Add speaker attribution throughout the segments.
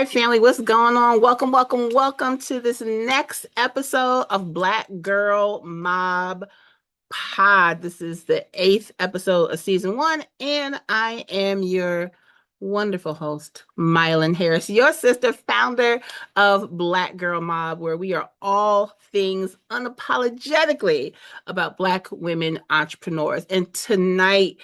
Speaker 1: right, family, what's going on? Welcome, welcome, welcome to this next episode of Black Girl Mob Pod. This is the eighth episode of season one, and I am your wonderful host, Mylan Harris, your sister, founder of Black Girl Mob, where we are all things unapologetically about Black women entrepreneurs. And tonight,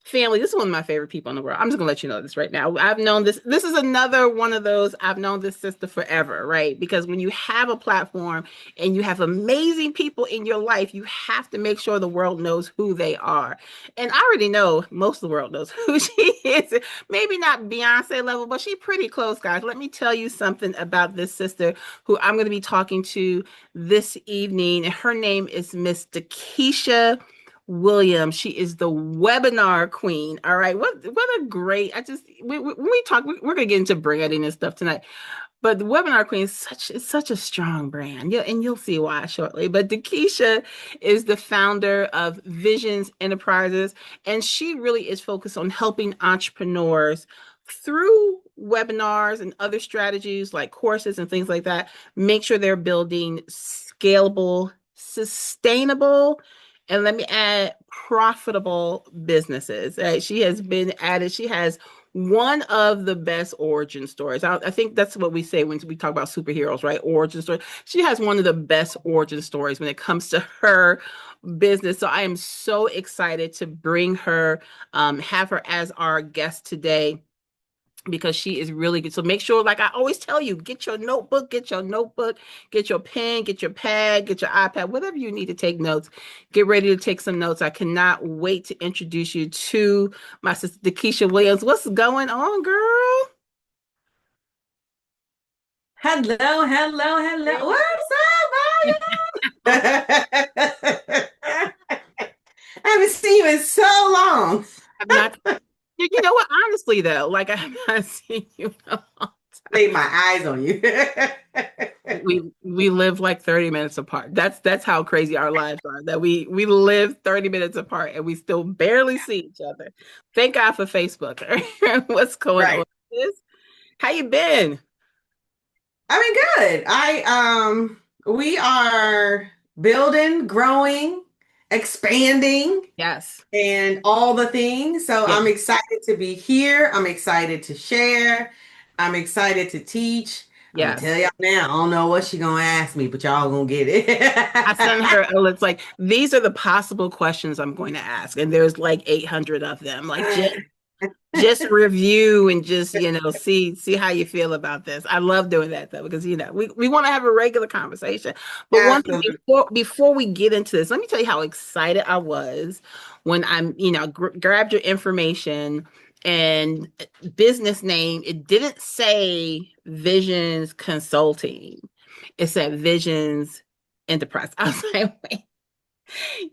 Speaker 1: family, this is one of my favorite people in the world. I'm just gonna let you know this right now. I've known this. This is another one of those. I've known this sister forever, right? Because when you have a platform and you have amazing people in your life, you have to make sure the world knows who they are. And I already know most of the world knows who she is. Maybe not Beyonce level, but she's pretty close, guys. Let me tell you something about this sister who I'm going to be talking to this evening. Her name is Miss DeKesha Williams. She is the webinar queen. All right. What a great, when we talk, we're gonna get into branding and stuff tonight. But the webinar queen is such a strong brand. Yeah, and you'll see why shortly. But DeKesha is the founder of Vizions Enterprises, and she really is focused on helping entrepreneurs through webinars and other strategies like courses and things like that, make sure they're building scalable, sustainable, and let me add profitable businesses. She has been added. She has one of the best origin stories. I think that's what we say when we talk about superheroes, right? Origin story. She has one of the best origin stories when it comes to her business. So I am so excited to bring her, have her as our guest today, because she is really good. So make sure, like I always tell you, get your notebook, get your pen, get your pad, get your iPad, whatever you need to take notes. Get ready to take some notes. I cannot wait to introduce you to my sister, DeKesha Williams. What's going on, girl?
Speaker 2: Hello, hello, hello. What's up, Mario? I haven't seen you in so long.
Speaker 1: I'm not, you know what? Honestly, though, like I have not seen you in a long
Speaker 2: Lay
Speaker 1: time.
Speaker 2: my eyes on you.
Speaker 1: We live like 30 minutes apart. That's how crazy our lives are. That we live 30 minutes apart and we still barely see each other. Thank God for Facebook. What's going on
Speaker 2: Right.
Speaker 1: with this? How you been?
Speaker 2: I mean, good. We are building, growing, expanding,
Speaker 1: Yes.
Speaker 2: and all the things. So
Speaker 1: Yeah.
Speaker 2: I'm excited to be here. I'm excited to share. I'm excited to teach. I'm gonna tell
Speaker 1: Yes.
Speaker 2: y'all now. I don't know what she gonna ask me, but y'all gonna get
Speaker 1: I sent
Speaker 2: it.
Speaker 1: her it's like these are the possible questions I'm going to ask. And there's like 800 of them. Like just review and just see how you feel about this. I love doing that though, because we want to have a regular conversation. But one thing
Speaker 2: Absolutely.
Speaker 1: before we get into this, let me tell you how excited I was when I'm grabbed your information and business name. It didn't say Visions Consulting, it said Visions Enterprise. I was like, wait.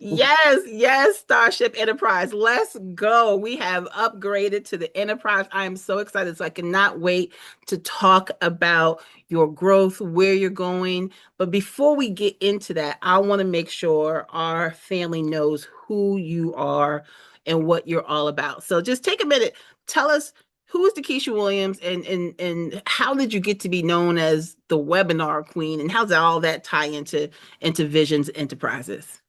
Speaker 1: Yes, yes, Starship Enterprise. Let's go. We have upgraded to the Enterprise. I am so excited. So I cannot wait to talk about your growth, where you're going. But before we get into that, I want to make sure our family knows who you are and what you're all about. So just take a minute. Tell us, who is DeKesha Williams, and how did you get to be known as the webinar queen, and how's all that tie into Visions Enterprises?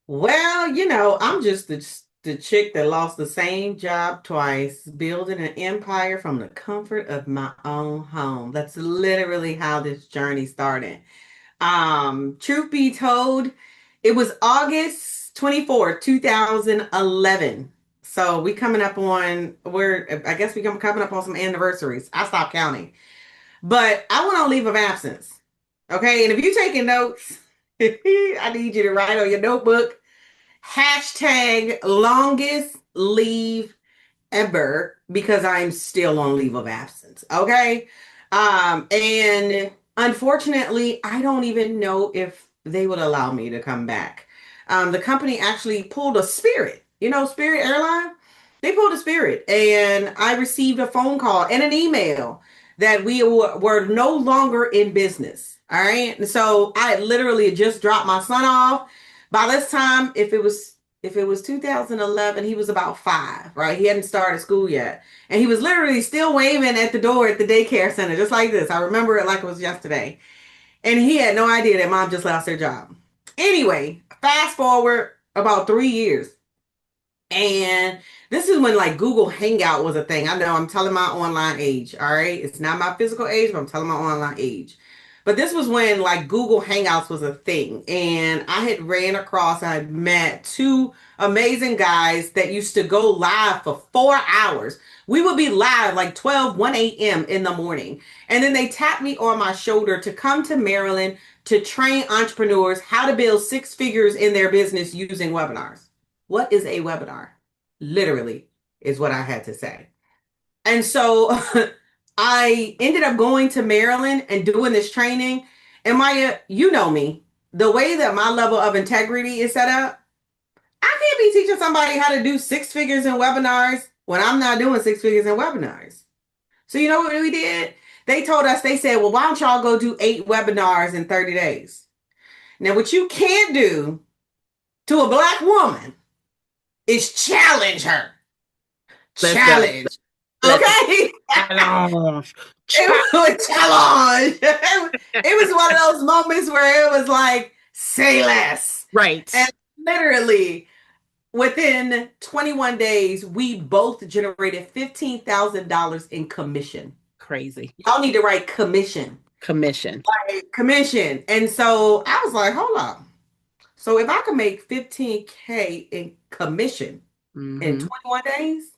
Speaker 2: Well, I'm just the chick that lost the same job twice, building an empire from the comfort of my own home. That's literally how this journey started. Truth be told, it was August 24th, 2011. So I guess coming up on some anniversaries. I stopped counting. But I went on leave of absence. Okay. And if you're taking notes, I need you to write on your notebook hashtag longest leave ever, because I'm still on leave of absence. Okay. And unfortunately, I don't even know if they would allow me to come back. The company actually pulled a Spirit, Spirit Airline. They pulled a Spirit, and I received a phone call and an email that we were no longer in business. All right. And so I literally just dropped my son off. By this time, if it was if it was 2011, he was about 5, right? He hadn't started school yet. And he was literally still waving at the door at the daycare center, just like this. I remember it like it was yesterday. And he had no idea that mom just lost her job. Anyway, fast forward about 3 years. And this is when like Google Hangout was a thing. I know I'm telling my online age, all right? It's not my physical age, but I'm telling my online age. But this was when like Google Hangouts was a thing. And I had ran across, I had met two amazing guys that used to go live for 4 hours. We would be live like 1 a.m. in the morning. And then they tapped me on my shoulder to come to Maryland to train entrepreneurs how to build six figures in their business using webinars. What is a webinar? Literally, is what I had to say. And so I ended up going to Maryland and doing this training. And Maya, you know me, the way that my level of integrity is set up, I can't be teaching somebody how to do six figures in webinars when I'm not doing six figures in webinars. So you know what we did? They told us, they said, well, why don't y'all go do 8 webinars in 30 days? Now, what you can't do to a Black woman is challenge her.
Speaker 1: Listen,
Speaker 2: Challenge.
Speaker 1: listen.
Speaker 2: Okay?
Speaker 1: Challenge.
Speaker 2: It was a challenge. It was one of those moments where it was like, say less.
Speaker 1: Right.
Speaker 2: And literally, within 21 days, we both generated $15,000 in commission.
Speaker 1: Crazy.
Speaker 2: Y'all need to write commission.
Speaker 1: Commission.
Speaker 2: Like, commission. And so I was like, hold on. So if I can make 15K in commission in 21 days,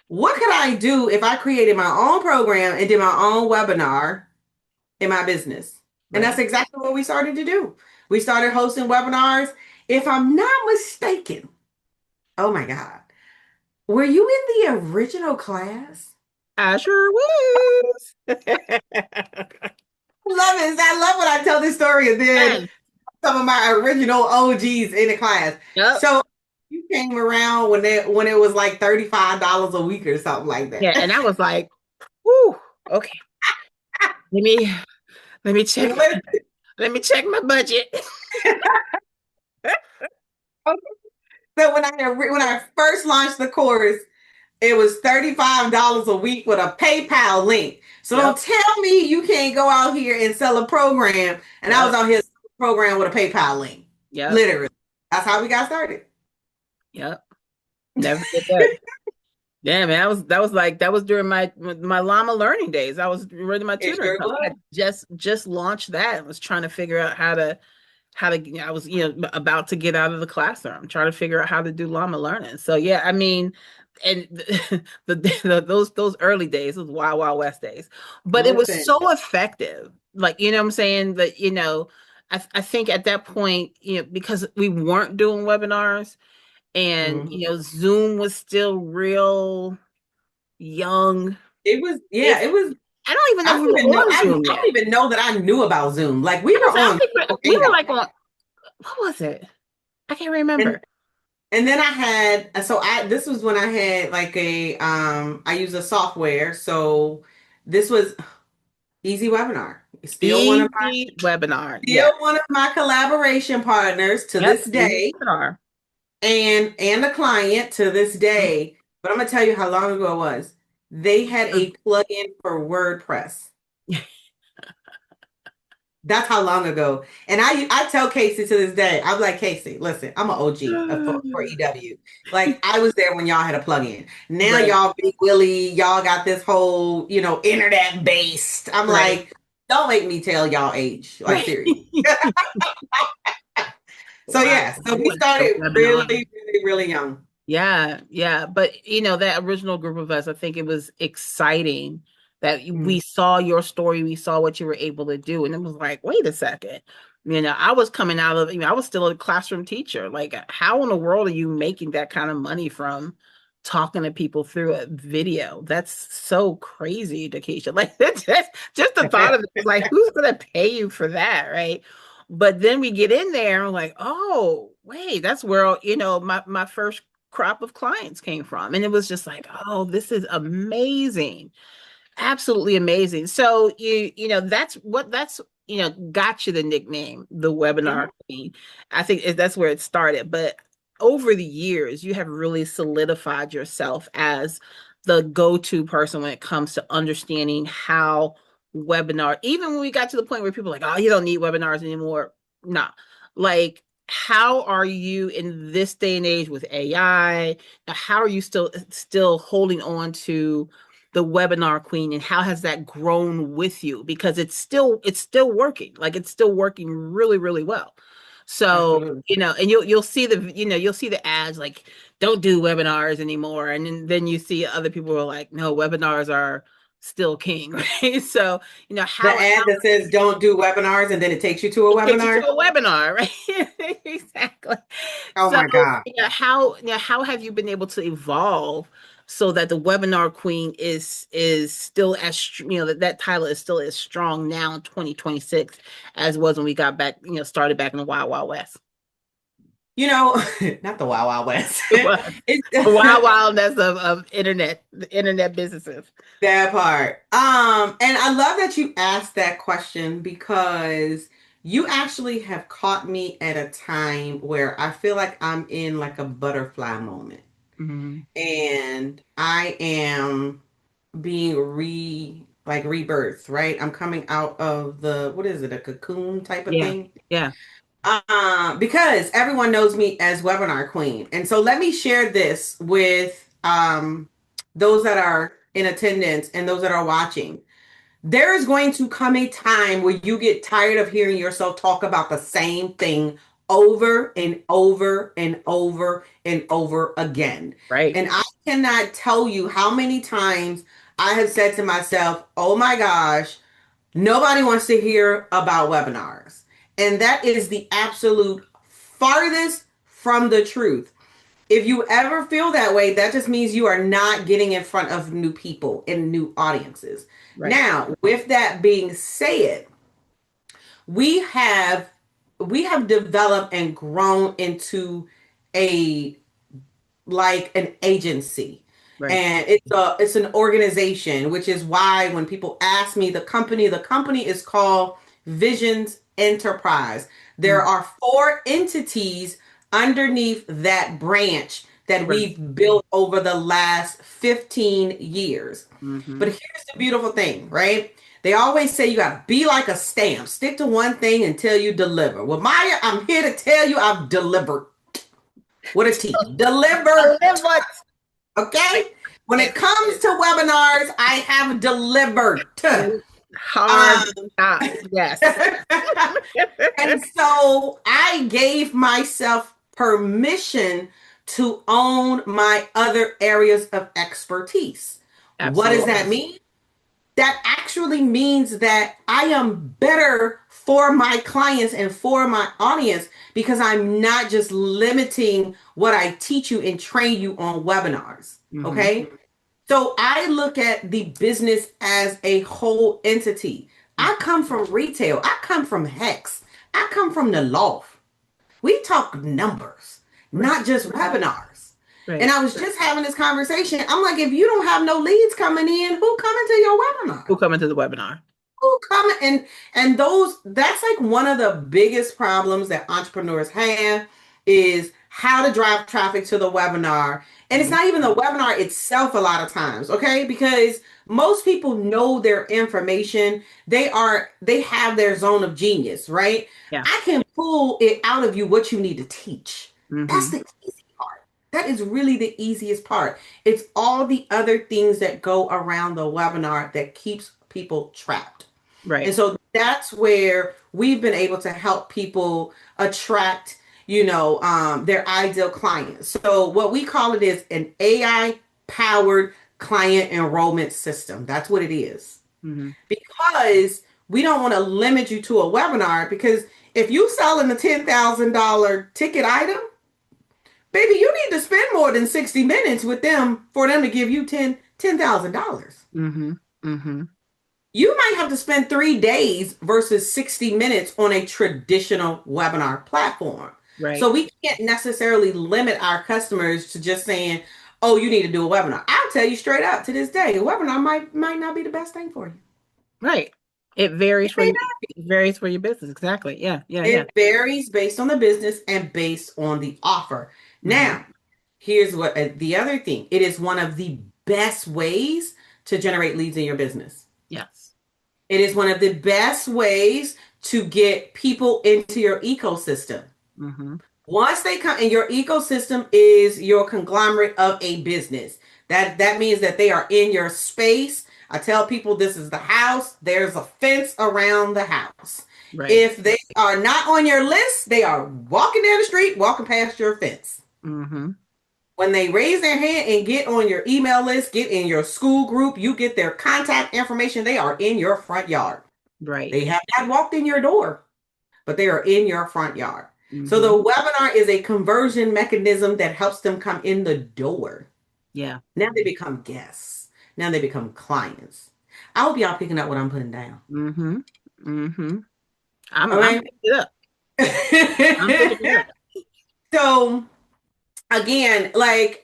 Speaker 2: what could I do if I created my own program and did my own webinar in my business? Right. And that's exactly what we started to do. We started hosting webinars. If I'm not mistaken, oh my God, were you in the original class?
Speaker 1: I sure was.
Speaker 2: I love it. I love when I tell this story and then some of my original OGs in the class.
Speaker 1: Yep.
Speaker 2: So you came around when it was like $35 a week or something like that.
Speaker 1: Yeah, and I was like, "Whoo, okay. Let me check. Let me check my budget."
Speaker 2: So when I first launched the course, it was $35 a week with a PayPal link. So don't tell me you can't go out here and sell a program. And I was out here selling a program with a PayPal link. Yeah, literally. That's how we got started.
Speaker 1: Yep. Never did that. Yeah, man, that was during my llama learning days. I was running my tutoring company. I just launched that and was trying to figure out how to I was about to get out of the classroom, trying to figure out how to do llama learning. So yeah, I mean, and those early days, those wild wild west days, but it was so effective. Like, you know what I'm saying, that I think at that point, because we weren't doing webinars. And Zoom was still real young.
Speaker 2: It was, yeah, it was.
Speaker 1: I don't even know if we were on Zoom yet.
Speaker 2: I don't even know that I knew about Zoom. Like we were on.
Speaker 1: We were like on. What was it? I can't remember.
Speaker 2: And then I had, this was when I had like I use a software. So this was Easy Webinar.
Speaker 1: Still one of
Speaker 2: my collaboration partners to this day. And a client to this day. But I'm gonna tell you how long ago it was. They had a plugin for WordPress. That's how long ago. And I tell Casey to this day, I'm like, Casey, listen, I'm an OG for EW. Like I was there when y'all had a plugin. Now y'all big Willie, y'all got this whole, internet based. I'm like, don't make me tell y'all age. Like seriously. So yeah, so we started really, really, really young.
Speaker 1: Yeah. But that original group of us, I think it was exciting that we saw your story, we saw what you were able to do. And it was like, wait a second. I was coming out of, I was still a classroom teacher. Like, how in the world are you making that kind of money from talking to people through a video? That's so crazy, DeKesha. Like, that's just the thought of it. Like, who's going to pay you for that, right? But then we get in there and like, oh, wait, that's where, my first crop of clients came from. And it was just like, oh, this is amazing. Absolutely amazing. So, that's got you the nickname, the
Speaker 2: Mhm.
Speaker 1: webinar queen. I think that's where it started. But over the years, you have really solidified yourself as the go-to person when it comes to understanding how webinar, even when we got to the point where people are like, oh, you don't need webinars anymore. Nah. Like, how are you in this day and age with AI? How are you still holding on to the webinar queen, and how has that grown with you? Because it's still working. Like, it's still working really, really well. So,
Speaker 2: Absolutely.
Speaker 1: and you'll see the ads like, don't do webinars anymore. And then you see other people who are like, no, webinars are still king, right? So,
Speaker 2: The
Speaker 1: how
Speaker 2: ad that says don't do webinars and then it takes you to a
Speaker 1: it takes you to
Speaker 2: webinar.
Speaker 1: a webinar, right? Exactly.
Speaker 2: Oh
Speaker 1: So,
Speaker 2: my God.
Speaker 1: how have you been able to evolve so that the webinar queen is still that title is still as strong now in 2026 as was when we got back, started back in the Wild Wild West.
Speaker 2: You know, not the Wild Wild West.
Speaker 1: What? The wild
Speaker 2: It's
Speaker 1: wildness of the internet businesses.
Speaker 2: that part. And I love that you asked that question because you actually have caught me at a time where I feel like I'm in like a butterfly moment.
Speaker 1: Hmm.
Speaker 2: And I am being rebirth, right? I'm coming out of the what is it, a cocoon type of
Speaker 1: Yeah.
Speaker 2: thing?
Speaker 1: Yeah.
Speaker 2: Because everyone knows me as Webinar Queen. And so let me share this with those that are in attendance and those that are watching. There is going to come a time where you get tired of hearing yourself talk about the same thing over and over and over and over again.
Speaker 1: Right.
Speaker 2: And I cannot tell you how many times I have said to myself, oh my gosh, nobody wants to hear about webinars. And that is the absolute farthest from the truth. If you ever feel that way, that just means you are not getting in front of new people and new audiences.
Speaker 1: Right.
Speaker 2: Now, with that being said, we have we have developed and grown into a like an agency,
Speaker 1: Right.
Speaker 2: and it's an organization, which is why when people ask me the company is called Vizions Enterprise. There
Speaker 1: Mm.
Speaker 2: are four entities underneath that branch that
Speaker 1: Right.
Speaker 2: we've built over the last 15 years. But
Speaker 1: Hmm.
Speaker 2: here's the beautiful thing, right? They always say you got to be like a stamp, stick to one thing until you deliver. Well, Maya, I'm here to tell you I've delivered with a T.
Speaker 1: I
Speaker 2: Delivered.
Speaker 1: live what
Speaker 2: Okay? When it comes to webinars, I have delivered.
Speaker 1: hard
Speaker 2: Um,
Speaker 1: stop. Yes.
Speaker 2: and so I gave myself permission to own my other areas of expertise. What does
Speaker 1: Absolutely.
Speaker 2: that mean? That actually means that I am better for my clients and for my audience because I'm not just limiting what I teach you and train you on webinars.
Speaker 1: Hmm.
Speaker 2: Okay. So I look at the business as a whole entity. I come from retail, I come from Hex, I come from the loft. We talk numbers,
Speaker 1: Right.
Speaker 2: not just webinars. And
Speaker 1: Right.
Speaker 2: I was just having this conversation. I'm like, if you don't have no leads coming in, who coming to your webinar?
Speaker 1: Who come into the webinar?
Speaker 2: Who coming? And those that's like one of the biggest problems that entrepreneurs have is how to drive traffic to the webinar. And it's
Speaker 1: Mhm.
Speaker 2: not even the webinar itself a lot of times, okay? Because most people know their information. They have their zone of genius, right?
Speaker 1: Yeah.
Speaker 2: I can pull it out of you what you need to teach. That's
Speaker 1: Hmm.
Speaker 2: the easy part. That is really the easiest part. It's all the other things that go around the webinar that keeps people trapped. And
Speaker 1: Right.
Speaker 2: so that's where we've been able to help people attract, their ideal clients. So what we call it is an AI powered client enrollment system. That's what it is.
Speaker 1: Hmm.
Speaker 2: Because we don't want to limit you to a webinar because if you selling a $10,000 ticket item, baby, you need to spend more than 60 minutes with them for them to give you $10,000.
Speaker 1: Hmm. Hmm.
Speaker 2: You might have to spend 3 days versus 60 minutes on a traditional webinar platform.
Speaker 1: Right.
Speaker 2: So we can't necessarily limit our customers to just saying, oh, you need to do a webinar. I'll tell you straight up to this day, a webinar might not be the best thing for you.
Speaker 1: Right. It varies for you. It varies for your business. Exactly. Yeah. Yeah. Yeah.
Speaker 2: It varies based on the business and based on the offer.
Speaker 1: Hmm.
Speaker 2: Now, here's what the other thing. It is one of the best ways to generate leads in your business.
Speaker 1: Yes.
Speaker 2: It is one of the best ways to get people into your ecosystem.
Speaker 1: Hmm.
Speaker 2: Once they come in, your ecosystem is your conglomerate of a business. That means that they are in your space. I tell people this is the house. There's a fence around the house.
Speaker 1: Right.
Speaker 2: If they are not on your list, they are walking down the street, walking past your fence.
Speaker 1: Hmm.
Speaker 2: When they raise their hand and get on your email list, get in your school group, you get their contact information, they are in your front yard.
Speaker 1: Right.
Speaker 2: They have not walked in your door, but they are in your front yard. So the
Speaker 1: Hmm.
Speaker 2: webinar is a conversion mechanism that helps them come in the door.
Speaker 1: Yeah.
Speaker 2: Now they become guests. Now they become clients. I hope y'all picking up what I'm putting down.
Speaker 1: Hmm. Hmm.
Speaker 2: All
Speaker 1: I'm
Speaker 2: right.
Speaker 1: picking it up. I'm picking it up.
Speaker 2: So again, like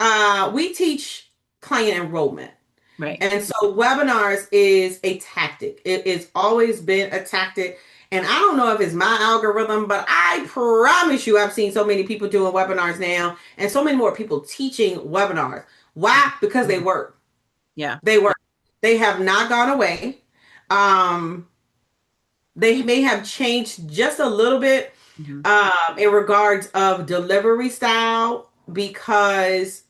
Speaker 2: we teach client enrollment.
Speaker 1: Right.
Speaker 2: And so webinars is a tactic. It has always been a tactic. And I don't know if it's my algorithm, but I promise you, I've seen so many people doing webinars now and so many more people teaching webinars. Why? Because they work.
Speaker 1: Yeah.
Speaker 2: They work. They have not gone away. Um, they may have changed just a little bit
Speaker 1: Hmm.
Speaker 2: in regards of delivery style because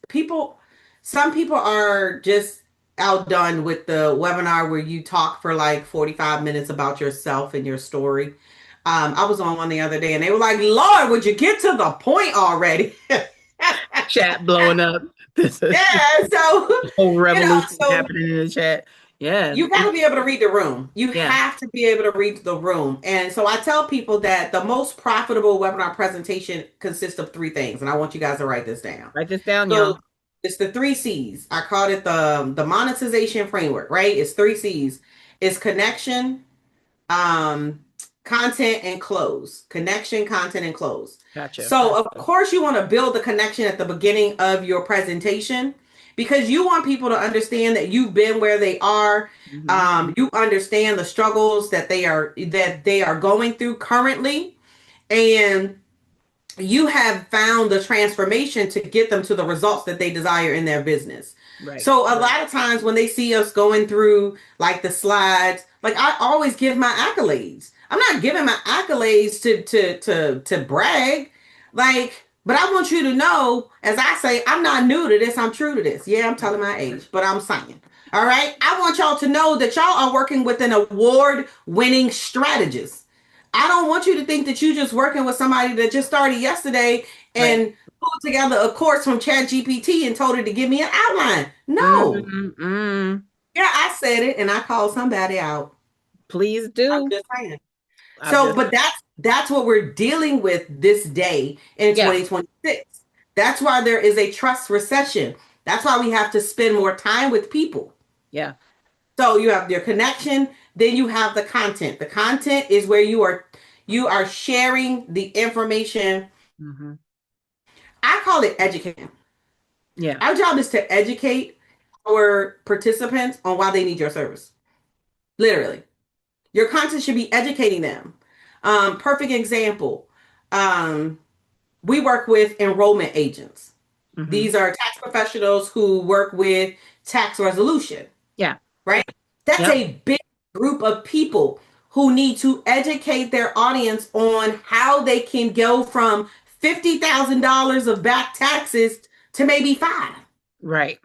Speaker 2: some people are just outdone with the webinar where you talk for like 45 minutes about yourself and your story. I was on one the other day and they were like, Lord, would you get to the point already?
Speaker 1: Chat blowing up. This is
Speaker 2: Yeah, so
Speaker 1: whole revolution
Speaker 2: so
Speaker 1: happening in the chat. Yeah.
Speaker 2: you got to be able to read the room. You
Speaker 1: Yeah.
Speaker 2: have to be able to read the room. And so I tell people that the most profitable webinar presentation consists of three things. And I want you guys to write this down.
Speaker 1: Write this down,
Speaker 2: So
Speaker 1: y'all.
Speaker 2: it's the three C's. I called it the monetization framework, right? It's three C's. It's connection, um, content, and close. Connection, content, and close.
Speaker 1: Gotcha.
Speaker 2: So of course you want to build the connection at the beginning of your presentation because you want people to understand that you've been where they are.
Speaker 1: Hmm.
Speaker 2: You understand the struggles that they are going through currently, and you have found the transformation to get them to the results that they desire in their business.
Speaker 1: Right.
Speaker 2: So a lot of times when they see us going through like the slides, like I always give my accolades. I'm not giving my accolades to brag. Like, but I want you to know, as I say, I'm not new to this, I'm true to this. Yeah, I'm telling my age, but I'm saying. All right. I want y'all to know that y'all are working with an award-winning strategist. I don't want you to think that you're just working with somebody that just started yesterday
Speaker 1: Right.
Speaker 2: and pulled together a course from ChatGPT and told it to give me an outline. No.
Speaker 1: Mm-mm.
Speaker 2: Yeah, I said it and I called somebody out.
Speaker 1: Please
Speaker 2: I'm
Speaker 1: do.
Speaker 2: just saying.
Speaker 1: I'm
Speaker 2: So,
Speaker 1: just,
Speaker 2: but that's what we're dealing with this day in
Speaker 1: yeah.
Speaker 2: 2026. That's why there is a trust recession. That's why we have to spend more time with people.
Speaker 1: Yeah.
Speaker 2: So you have your connection, then you have the content. The content is where you are sharing the information.
Speaker 1: Hmm.
Speaker 2: I call it educating.
Speaker 1: Yeah.
Speaker 2: Our job is to educate our participants on why they need your service. Literally. Your content should be educating them. Perfect example. Um, we work with enrollment agents.
Speaker 1: Hmm.
Speaker 2: These are tax professionals who work with tax resolution,
Speaker 1: Yeah.
Speaker 2: right? That's
Speaker 1: Yep.
Speaker 2: a big group of people who need to educate their audience on how they can go from $50,000 of back taxes to maybe five.
Speaker 1: Right.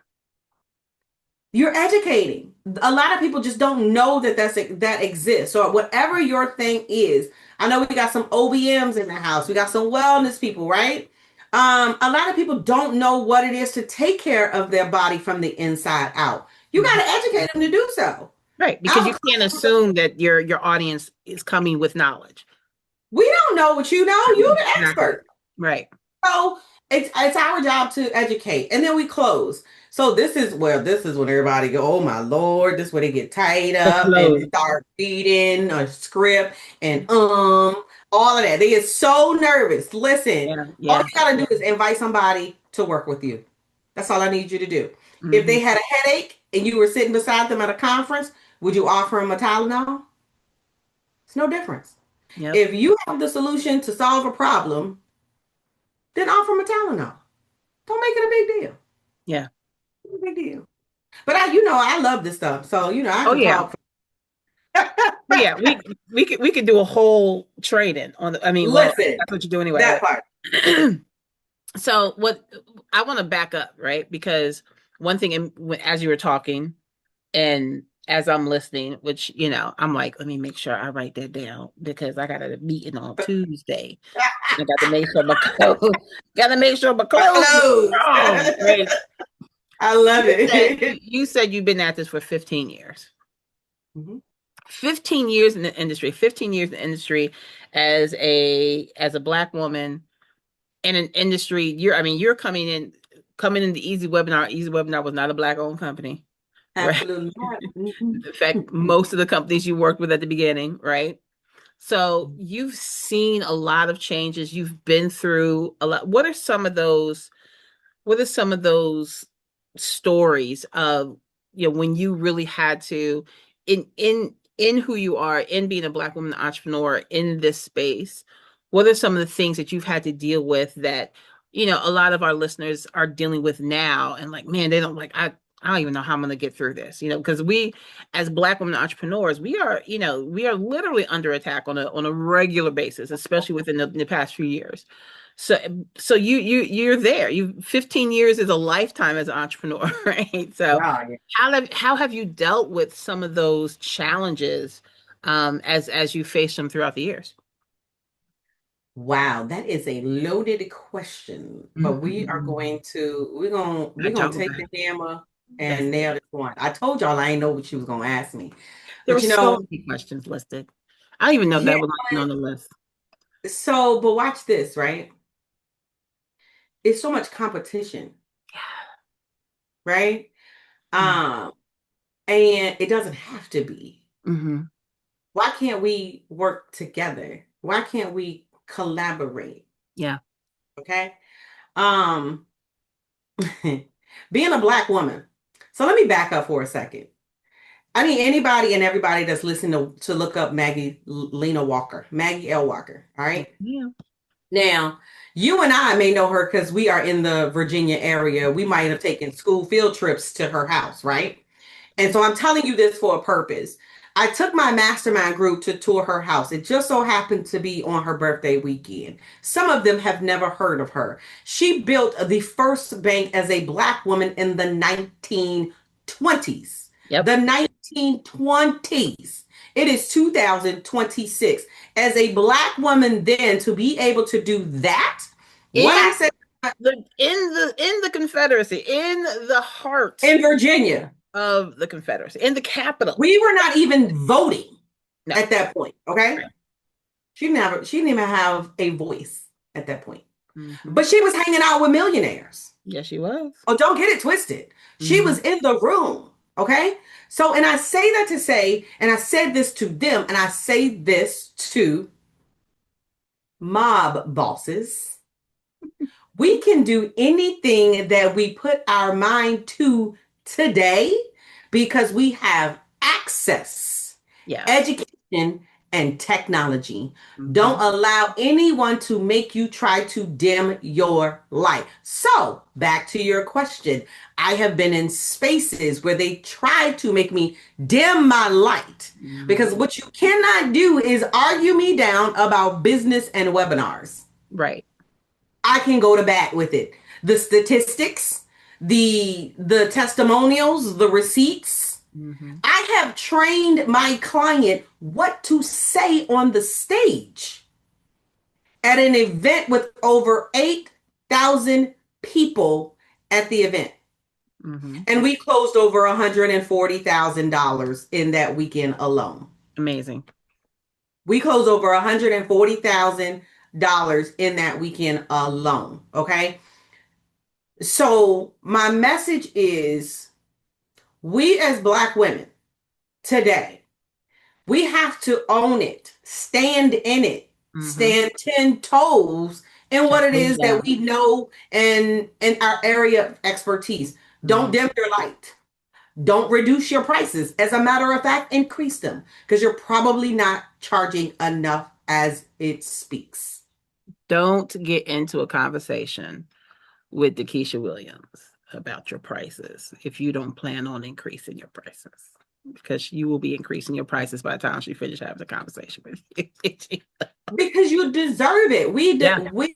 Speaker 2: You're educating. A lot of people just don't know that exists. So whatever your thing is, I know we got some OBMs in the house. We got some wellness people, right? A lot of people don't know what it is to take care of their body from the inside out. You got
Speaker 1: Hmm.
Speaker 2: to educate them to do so.
Speaker 1: Right. Because
Speaker 2: Our
Speaker 1: you can't assume that your audience is coming with knowledge.
Speaker 2: We don't know what you know. You're the
Speaker 1: Exactly.
Speaker 2: expert.
Speaker 1: Right.
Speaker 2: So it's our job to educate, and then we close. So this is when everybody go, oh my Lord, this is where they get tied
Speaker 1: The
Speaker 2: up and
Speaker 1: close.
Speaker 2: start reading a script and all of that. They get so nervous. Listen,
Speaker 1: Yeah.
Speaker 2: all
Speaker 1: Yeah.
Speaker 2: you gotta do is invite somebody to work with you. That's all I need you to do. If
Speaker 1: Hmm.
Speaker 2: they had a headache and you were sitting beside them at a conference, would you offer them a Tylenol? It's no difference.
Speaker 1: Yep.
Speaker 2: If you have the solution to solve a problem, then offer them a Tylenol. Don't make it a big deal.
Speaker 1: Yeah.
Speaker 2: It's a big deal. But I love this stuff. So, I
Speaker 1: Oh
Speaker 2: can
Speaker 1: yeah.
Speaker 2: talk.
Speaker 1: Oh yeah. We could do a whole trade-in on the, I mean, well,
Speaker 2: Listen,
Speaker 1: that's what you do anyway,
Speaker 2: that part.
Speaker 1: right? So what I want to back up, right? Because one thing, as you were talking and as I'm listening, which, I'm like, let me make sure I write that down because I got a meeting on Tuesday. I got to make sure my clothes, got to make sure my clothes are
Speaker 2: Close.
Speaker 1: strong, right?
Speaker 2: I love
Speaker 1: You said,
Speaker 2: it.
Speaker 1: you said you've been at this for 15 years.
Speaker 2: Mhm.
Speaker 1: 15 years in the industry, 15 years in the industry as a black woman in an industry. You're coming in the Easy Webinar. Easy Webinar was not a black owned company, right?
Speaker 2: Absolutely not. Mhm.
Speaker 1: In fact, most of the companies you worked with at the beginning, right? So you've seen a lot of changes. You've been through a lot. What are some of those stories of, when you really had to, in who you are, in being a black woman entrepreneur in this space? What are some of the things that you've had to deal with that, a lot of our listeners are dealing with now, and like, man, they don't like, I don't even know how I'm going to get through this, because we, as black women entrepreneurs, we are literally under attack on a regular basis, especially within the past few years. So you're there. 15 years is a lifetime as an entrepreneur, right? So
Speaker 2: Wow.
Speaker 1: how have you dealt with some of those challenges, as you face them throughout the years?
Speaker 2: Wow, that is a loaded question, but we are
Speaker 1: Mhm.
Speaker 2: going to
Speaker 1: I
Speaker 2: we're gonna
Speaker 1: talk
Speaker 2: take
Speaker 1: about
Speaker 2: the
Speaker 1: it.
Speaker 2: hammer
Speaker 1: That's
Speaker 2: and nail this one. I told y'all I ain't know what she was gonna ask me,
Speaker 1: There were
Speaker 2: but
Speaker 1: so many questions listed. I don't even know if
Speaker 2: yeah.
Speaker 1: that was even on the list.
Speaker 2: But watch this, right? It's so much competition, right? Um, and it doesn't have to be.
Speaker 1: Mm-hmm.
Speaker 2: Why can't we work together? Why can't we collaborate?
Speaker 1: Yeah.
Speaker 2: Okay. Um, being a black woman. So let me back up for a second. I need anybody and everybody that's listening to look up Maggie Lena Walker, Maggie L. Walker. All
Speaker 1: Yes,
Speaker 2: right.
Speaker 1: ma'am.
Speaker 2: Now, you and I may know her because we are in the Virginia area. We might have taken school field trips to her house, right? And so I'm telling you this for a purpose. I took my mastermind group to tour her house. It just so happened to be on her birthday weekend. Some of them have never heard of her. She built the first bank as a black woman in the 1920s.
Speaker 1: Yep.
Speaker 2: The 1920s. It is 2026. As a black woman then to be able to do that, what
Speaker 1: In
Speaker 2: I said
Speaker 1: in the Confederacy, in the heart
Speaker 2: in Virginia,
Speaker 1: of the Confederacy, in the capital.
Speaker 2: we were not even voting
Speaker 1: No.
Speaker 2: at that point. Okay.
Speaker 1: Right.
Speaker 2: She didn't even have a voice at that point.
Speaker 1: Mm-hmm.
Speaker 2: But she was hanging out with millionaires.
Speaker 1: Yes, she was.
Speaker 2: Oh, don't get it twisted. She
Speaker 1: Mm-hmm.
Speaker 2: was in the room. Okay. So, and I say that to say, and I said this to them, and I say this to mob bosses. We can do anything that we put our mind to today because we have access,
Speaker 1: Yeah.
Speaker 2: education, and technology. Don't
Speaker 1: Mm-hmm.
Speaker 2: allow anyone to make you try to dim your light. So, back to your question. I have been in spaces where they try to make me dim my light because
Speaker 1: Mm-hmm.
Speaker 2: what you cannot do is argue me down about business and webinars.
Speaker 1: Right.
Speaker 2: I can go to bat with it. The statistics, the testimonials, the receipts.
Speaker 1: Mm-hmm.
Speaker 2: I have trained my client what to say on the stage at an event with over 8,000 people at the event.
Speaker 1: Mm-hmm.
Speaker 2: And we closed over $140,000 in that weekend alone.
Speaker 1: Amazing.
Speaker 2: We closed over $140,000 in that weekend alone. Okay. So, my message is we as Black women today, we have to own it, stand in it,
Speaker 1: Mm-hmm.
Speaker 2: stand 10 toes in
Speaker 1: Ten
Speaker 2: what it
Speaker 1: toes
Speaker 2: is that
Speaker 1: down.
Speaker 2: we know and in our area of expertise. Don't
Speaker 1: Mm-hmm.
Speaker 2: dim your light. Don't reduce your prices. As a matter of fact, increase them because you're probably not charging enough as it speaks.
Speaker 1: Don't get into a conversation with DeKesha Williams about your prices if you don't plan on increasing your prices, because you will be increasing your prices by the time she finishes having the conversation with you.
Speaker 2: Because you deserve it.
Speaker 1: Yeah.
Speaker 2: We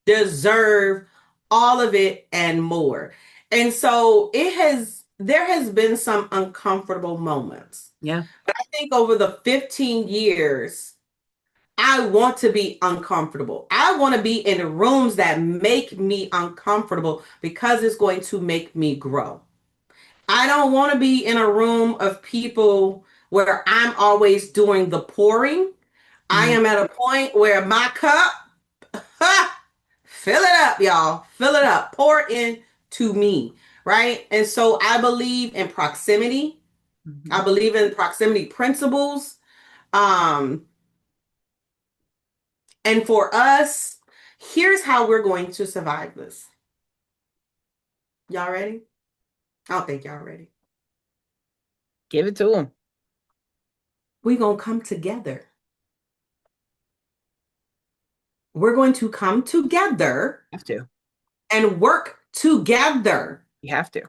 Speaker 2: deserve all of it and more. And so there has been some uncomfortable moments.
Speaker 1: Yeah.
Speaker 2: But I think over the 15 years, I want to be uncomfortable. I want to be in rooms that make me uncomfortable because it's going to make me grow. I don't want to be in a room of people where I'm always doing the pouring. I
Speaker 1: Mhm.
Speaker 2: am at a point where my cup, ha, fill it up, y'all. Fill it up. Pour in to me, right? And so I believe in proximity. I
Speaker 1: Mhm.
Speaker 2: believe in proximity principles. Um, and for us, here's how we're going to survive this. Y'all ready? I don't think y'all ready.
Speaker 1: Give it to them.
Speaker 2: We're going to come together. We're going to come together
Speaker 1: Have to.
Speaker 2: and work together.
Speaker 1: You have to.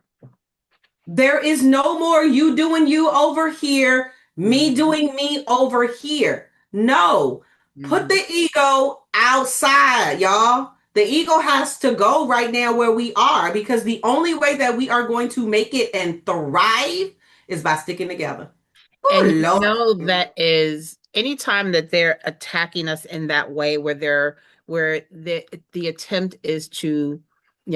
Speaker 2: There is no more you doing you over here, me
Speaker 1: Mhm.
Speaker 2: doing me over here. No, put
Speaker 1: Mhm.
Speaker 2: the ego outside, y'all. The ego has to go right now where we are because the only way that we are going to make it and thrive is by sticking together. Oh,
Speaker 1: And
Speaker 2: Lord.
Speaker 1: that is anytime that they're attacking us in that way, where the attempt is to,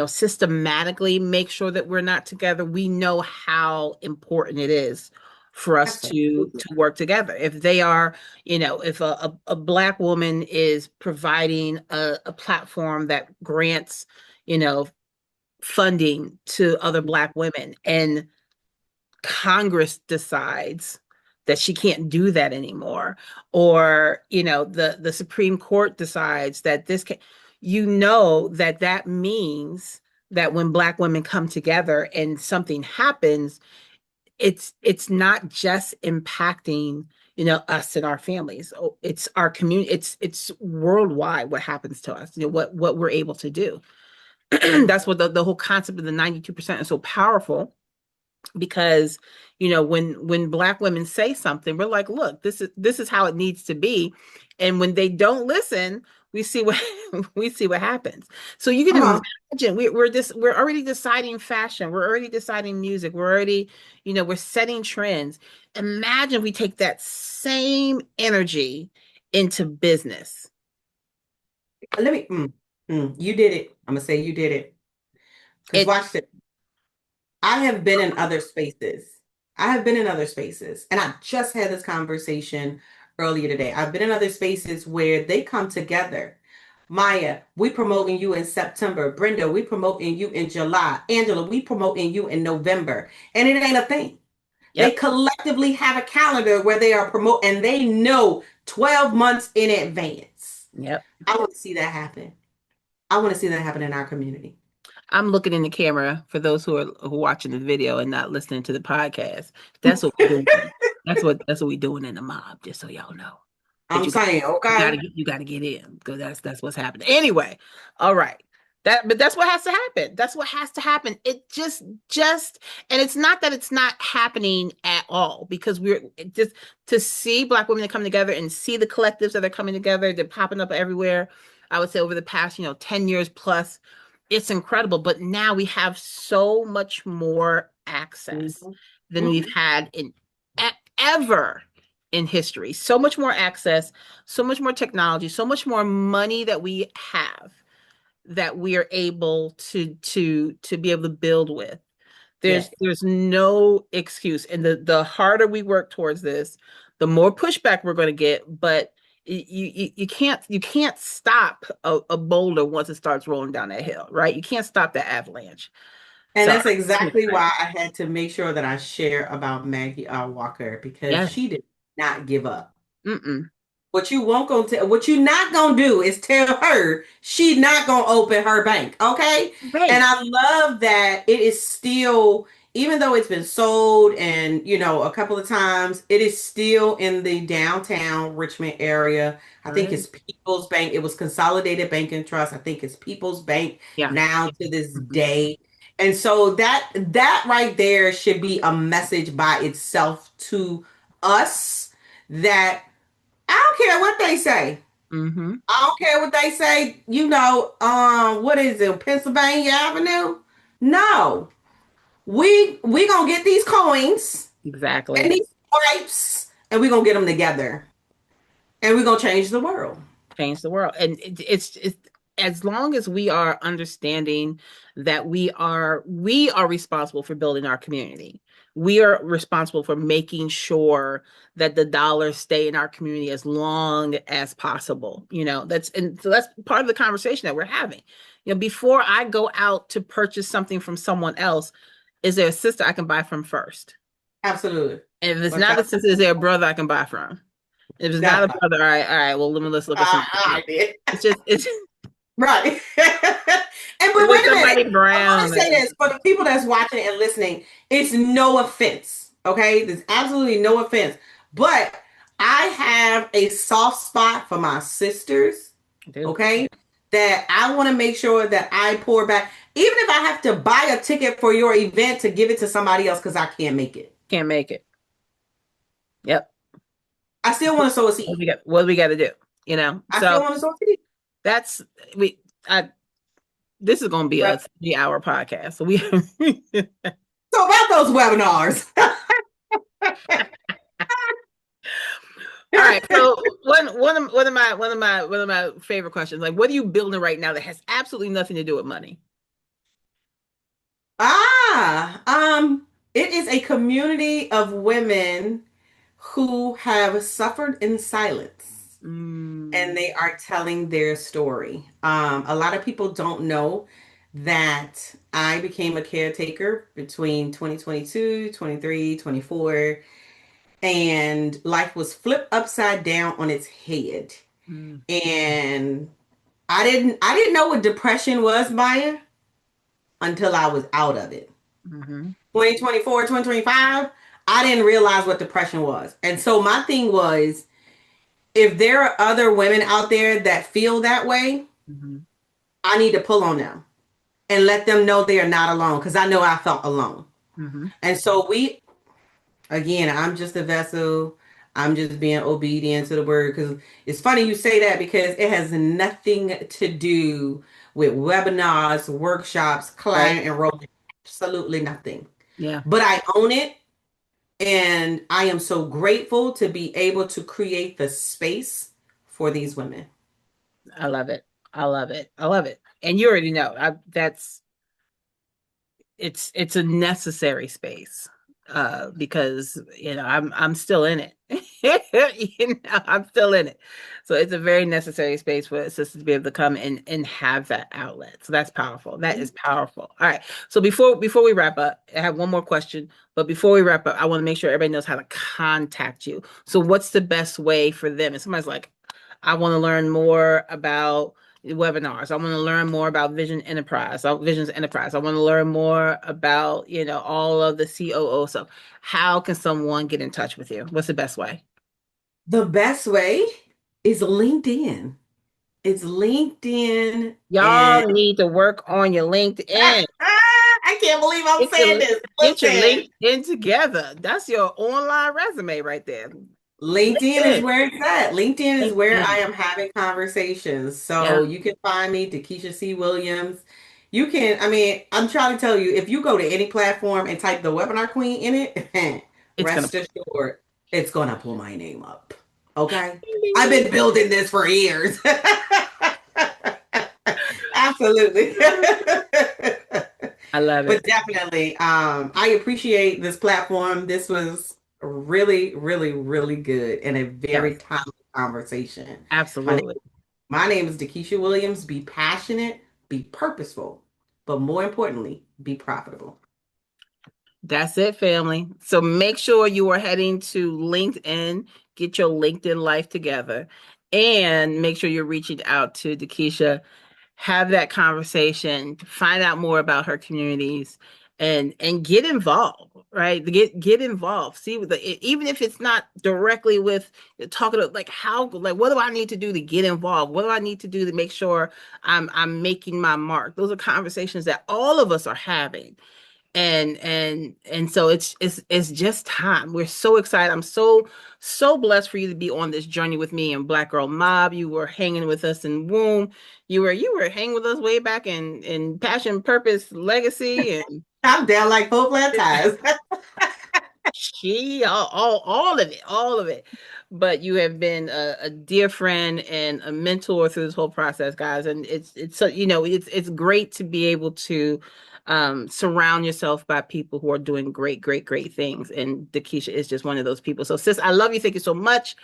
Speaker 1: systematically make sure that we're not together, we know how important it is for us
Speaker 2: Absolutely.
Speaker 1: to work together. If they are, if a Black woman is providing a platform that grants, you know, funding to other Black women, and Congress decides that she can't do that anymore, or the Supreme Court decides that this can, that means that when Black women come together and something happens, it's not just impacting us and our families. Oh, it's our community. It's worldwide what happens to us, what we're able to do. That's what the whole concept of the 92% is so powerful, because when Black women say something, we're like, look, this is how it needs to be. And when they don't listen, we see what we see what happens. So you
Speaker 2: Come
Speaker 1: can
Speaker 2: on.
Speaker 1: imagine, we're already deciding fashion, we're already deciding music, we're already, we're setting trends. Imagine we take that same energy into business.
Speaker 2: Let me, you did it. I'm going to say you did it. Because
Speaker 1: It
Speaker 2: watch this. I have been in other spaces. I have been in other spaces. And I just had this conversation earlier today. I've been in other spaces where they come together. Maya, we promoting you in September. Brenda, we promoting you in July. Angela, we promoting you in November. And it ain't a thing. They
Speaker 1: Yep.
Speaker 2: collectively have a calendar where they are promote and they know 12 months in advance.
Speaker 1: Yep.
Speaker 2: I want to see that happen. I want to see that happen in our community.
Speaker 1: I'm looking in the camera for those who are watching the video and not listening to the podcast. That's what we're doing. That's what we're doing in the mob, just so y'all know. But
Speaker 2: I'm saying, okay.
Speaker 1: you gotta get in, because that's what's happening. Anyway, all right. But that's what has to happen. That's what has to happen. It just and it's not that it's not happening at all, because just to see Black women that come together and see the collectives that are coming together, they're popping up everywhere. I would say over the past, 10 years plus, it's incredible. But now we have so much more access
Speaker 2: Mhm.
Speaker 1: than we've
Speaker 2: Mhm.
Speaker 1: had in ever in history. So much more access, so much more technology, so much more money that we have, that we are able to be able to build with. There's
Speaker 2: Yes.
Speaker 1: there's no excuse. And the harder we work towards this, the more pushback we're going to get. But you can't stop a boulder once it starts rolling down that hill, right? You can't stop that avalanche.
Speaker 2: And
Speaker 1: So
Speaker 2: that's
Speaker 1: I'm
Speaker 2: exactly
Speaker 1: excited.
Speaker 2: why I had to make sure that I share about Maggie R. Walker because
Speaker 1: Yes.
Speaker 2: she did not give up.
Speaker 1: Mm-mm.
Speaker 2: What you won't gonna tell, what you not gonna do is tell her she not gonna open her bank, okay? And
Speaker 1: Right.
Speaker 2: I love that it is still even though it's been sold and, a couple of times, it is still in the downtown Richmond area. I
Speaker 1: Sure
Speaker 2: think
Speaker 1: is.
Speaker 2: it's People's Bank. It was Consolidated Bank and Trust. I think it's People's Bank
Speaker 1: Yeah.
Speaker 2: now to this
Speaker 1: Mhm.
Speaker 2: day. And so that right there should be a message by itself to us that I don't care what they say.
Speaker 1: Mhm.
Speaker 2: I don't care what they say, what is it, Pennsylvania Avenue? No. We gonna get these coins and
Speaker 1: Exactly.
Speaker 2: these stripes and we gonna get them together. And we gonna change the world.
Speaker 1: Change the world. And it's as long as we are understanding that we are responsible for building our community. We are responsible for making sure that the dollars stay in our community as long as possible. That's part of the conversation that we're having. Before I go out to purchase something from someone else, is there a sister I can buy from first?
Speaker 2: Absolutely.
Speaker 1: And if it's
Speaker 2: What's
Speaker 1: not a
Speaker 2: that?
Speaker 1: sister, is there a brother I can buy from? If it's not
Speaker 2: That
Speaker 1: a brother, all right, well, let's look at some.
Speaker 2: I did.
Speaker 1: It's
Speaker 2: Right. And but
Speaker 1: if
Speaker 2: wait a minute.
Speaker 1: somebody
Speaker 2: I want
Speaker 1: brown,
Speaker 2: to say this for the people that's watching and listening. It's no offense. Okay. There's absolutely no offense. But I have a soft spot for my sisters.
Speaker 1: I do.
Speaker 2: Okay. That I want to make sure that I pour back. Even if I have to buy a ticket for your event to give it to somebody else because I can't make it.
Speaker 1: Can't make it. Yep.
Speaker 2: I still want to sow a
Speaker 1: What
Speaker 2: seed.
Speaker 1: we got? What do we got to do?
Speaker 2: I still
Speaker 1: So
Speaker 2: want to sow a seed.
Speaker 1: that's we. I this is going to be a
Speaker 2: Right.
Speaker 1: 3 hour podcast. So we.
Speaker 2: So about those webinars.
Speaker 1: All right. So one of my favorite questions, like, what are you building right now that has absolutely nothing to do with money?
Speaker 2: Ah, it is a community of women who have suffered in silence and
Speaker 1: Mm,
Speaker 2: they are telling their story. A lot of people don't know that I became a caretaker between 2022, 23, 24, and life was flipped upside down on its head.
Speaker 1: mm,
Speaker 2: And I didn't know what depression was, Maya, until I was out of it.
Speaker 1: mhm,
Speaker 2: 2024, 2025, I didn't realize what depression was. And so my thing was, if there are other women out there that feel that way,
Speaker 1: mhm,
Speaker 2: I need to pull on them and let them know they are not alone because I know I felt alone.
Speaker 1: mhm.
Speaker 2: And so again, I'm just a vessel. I'm just being obedient to the word because it's funny you say that because it has nothing to do with webinars, workshops,
Speaker 1: Right.
Speaker 2: client enrollment, absolutely nothing.
Speaker 1: Yeah.
Speaker 2: But I own it. And I am so grateful to be able to create the space for these women.
Speaker 1: I love it. I love it. I love it. And you already know that's it's a necessary space because I'm still in it. I'm still in it. So it's a very necessary space for sisters to be able to come and have that outlet. So that's powerful. That is powerful. All right. So before we wrap up, I have one more question. But before we wrap up, I want to make sure everybody knows how to contact you. So what's the best way for them? And somebody's like, I want to learn more about webinars. I want to learn more about Vizions Enterprise. I want to learn more about, all of the COO stuff. How can someone get in touch with you? What's the best way?
Speaker 2: The best way is LinkedIn. It's LinkedIn
Speaker 1: Y'all
Speaker 2: and
Speaker 1: need to work on your LinkedIn.
Speaker 2: I can't believe I'm
Speaker 1: Get
Speaker 2: saying
Speaker 1: your
Speaker 2: this.
Speaker 1: get your
Speaker 2: Listen,
Speaker 1: LinkedIn together. That's your online resume right there.
Speaker 2: LinkedIn is
Speaker 1: LinkedIn.
Speaker 2: where it's at. LinkedIn is where I
Speaker 1: LinkedIn.
Speaker 2: am having conversations.
Speaker 1: Yeah,
Speaker 2: So you can find me, DeKesha C. Williams. I'm trying to tell you, if you go to any platform and type the webinar queen in it,
Speaker 1: it's gonna.
Speaker 2: rest assured, it's gonna pull my name up. Okay?
Speaker 1: Ding, ding,
Speaker 2: I've
Speaker 1: ding.
Speaker 2: been building this for years. Absolutely.
Speaker 1: I love
Speaker 2: But
Speaker 1: it.
Speaker 2: definitely, I appreciate this platform. This was really, really, really good and a very
Speaker 1: Yes,
Speaker 2: timely conversation. My
Speaker 1: absolutely.
Speaker 2: name, my name is DeKesha Williams. Be passionate, be purposeful, but more importantly, be profitable.
Speaker 1: That's it, family. So make sure you are heading to LinkedIn, get your LinkedIn life together, and make sure you're reaching out to DeKesha, have that conversation, find out more about her communities, and get involved, right? Get involved. See with even if it's not directly with talking about like how like what do I need to do to get involved? What do I need to do to make sure I'm making my mark? Those are conversations that all of us are having. And so it's just time. We're so excited. I'm so blessed for you to be on this journey with me and Black Girl Mob. You were hanging with us in womb. You were hanging with us way back in Passion, Purpose, Legacy, and
Speaker 2: I'm down like four flat tires.
Speaker 1: she all of it. But you have been a dear friend and a mentor through this whole process, guys. And it's so it's great to be able to surround yourself by people who are doing great things. And DeKesha is just one of those people. So sis, I love you. Thank you so much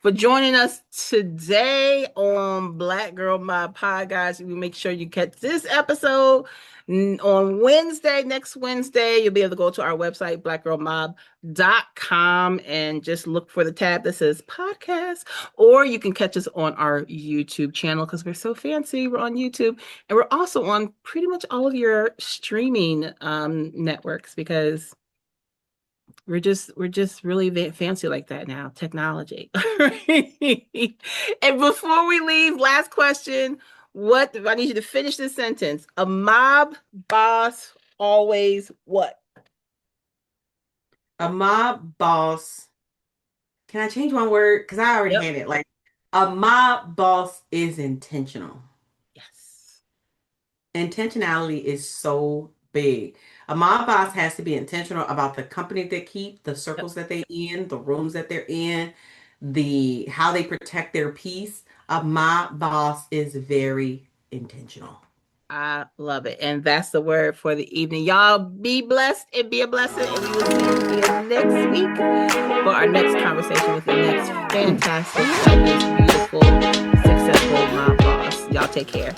Speaker 1: for joining us today on Black Girl My Pod, guys. We make sure you catch this episode on Wednesday. Next Wednesday, you'll be able to go to our website, blackgirlmob.com, and just look for the tab that says podcast. Or you can catch us on our YouTube channel because we're so fancy. We're on YouTube. And we're also on pretty much all of your streaming networks because we're just really fancy like that now. Technology. And before we leave, last question. What I need you to finish this sentence. A mob boss always what?
Speaker 2: A mob boss. Can I change one word? Because I already
Speaker 1: Yep.
Speaker 2: had it. Like a mob boss is intentional.
Speaker 1: Yes.
Speaker 2: Intentionality is so big. A mob boss has to be intentional about the company they keep, the
Speaker 1: Yep.
Speaker 2: circles that they in, the rooms that they're in, the how they protect their peace. A mob boss is very intentional.
Speaker 1: I love it. And that's the word for the evening. Y'all be blessed and be a blessing. And we will see you here next week for our next conversation with the next fantastic, fabulous, beautiful, successful mob boss. Y'all take care.